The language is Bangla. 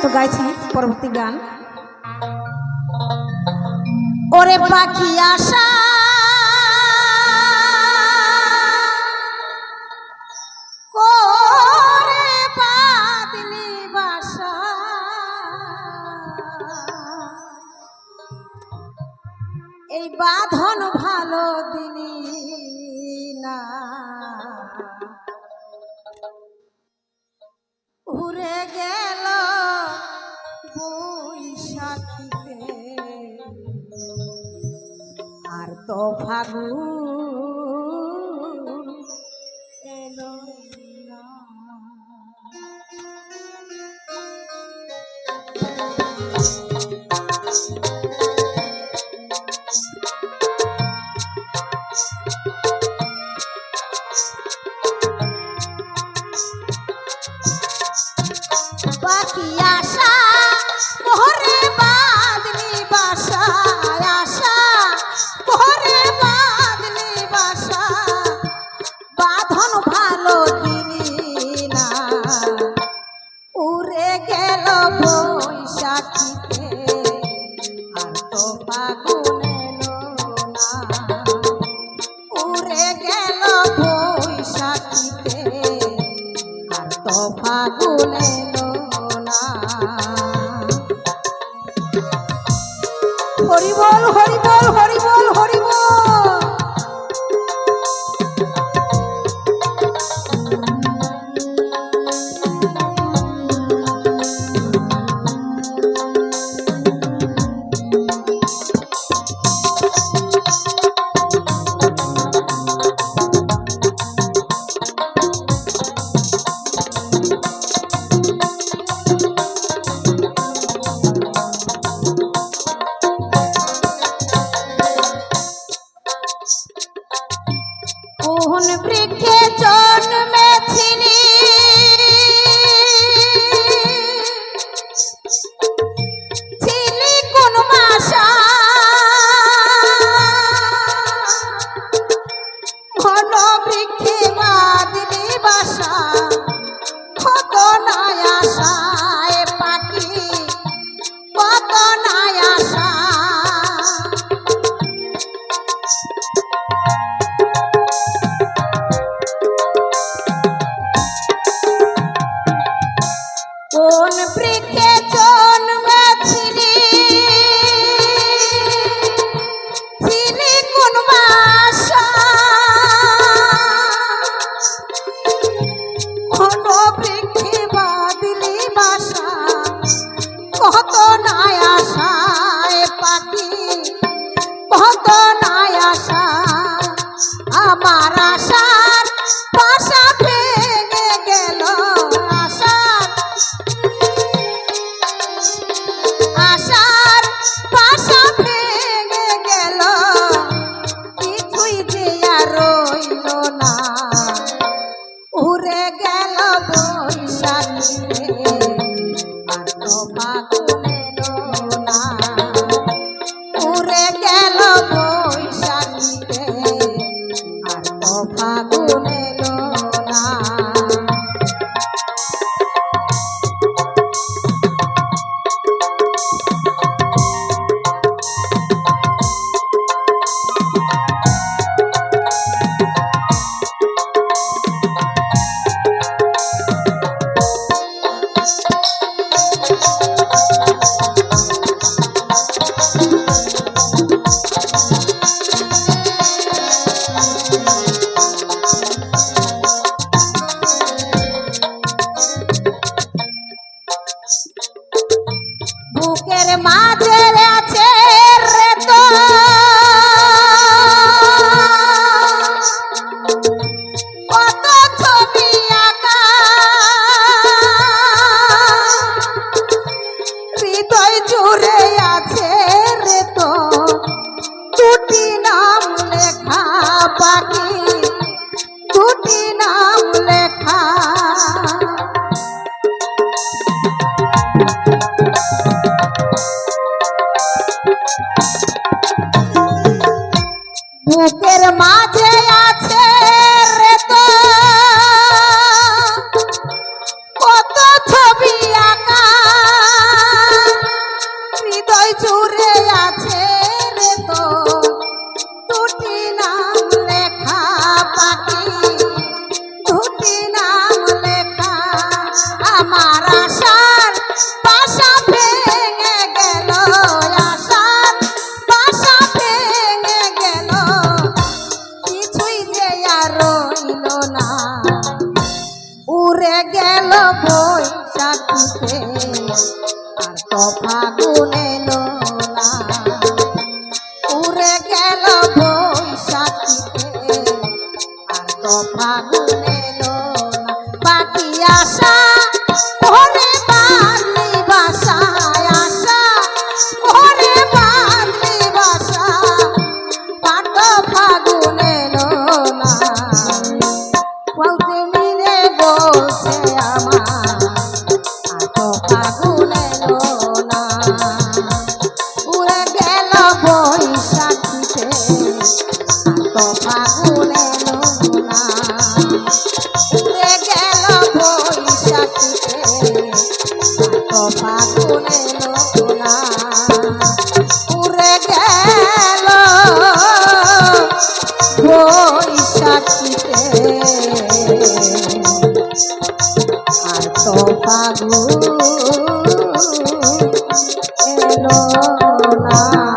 তো গাইছি পরবর্তী গান। ওরে পাখি আশা করে বাঁধলি বাসা, এই বাঁধন ভালো দিলি না, উড়ে গেল বৈশাখীতে আর তো ফাগুন এলো না। পাখি আশা করে বাঁধলি বাসা, আশা করে বাঁধলি বাসা, বাঁধন ভালো দিলি না, উড়ে গেল বৈশাখীতে আর তো ফাগুন এলো না, উড়ে গেল বৈশাখীতে আর তো ফাগুন এলো না। হরি বল হরি বল হরি বল হরি বল। কোন বৃক্ষে জন্মেছিলি ছিলি কোন বাসা, ঘন বৃক্ষে বাঁধলি বাসা, কত নাই আশা এ পাখি কত নাই আশা। কোন বৃক্ষে জন্মেছিলি ছিলি কোন বাসা, ঘন বৃক্ষে বাঁধলি বাসা, কত নাই আশা এ পাখি কত নাই আশা। আমার আশার বাসা ভেঙে গেল, আশার বাসা ভেঙে গেল, কিছুই যে আর রইল না, উড়ে গেল বৈশাখীতে আর তো ফাগুন এলো না, উড়ে গেল বৈশাখীতে আর তো ফাগুন এলো না। বুকের মাঝে আছে রে তো কত ছবি আঁকা, হৃদয় জুড়ে আছে রে তো দুটি নাম লেখা, পাখি দুটি নাম লেখা। বৈশাখীতে আর তো ফাগুন এলো না উড়ে গেল বৈশাখীতে আর তো ফাগুন এলো না বাকি আশা ঘরে বাঁধলি বাসায় আশা ঘরে বাঁধলি বাসা আর তো ফাগুন এলো না বলতে মিলে বলছে আমার আর তো ফাগুন এলো না উড়ে গেল বৈশাখীতে আর তো ফাগুন এলো না উড়ে গেল বৈশাখীতে আর তো ফাগুন এলো না উড়ে গেল বৈশাখীতে আর তো ফাগুন এলো না।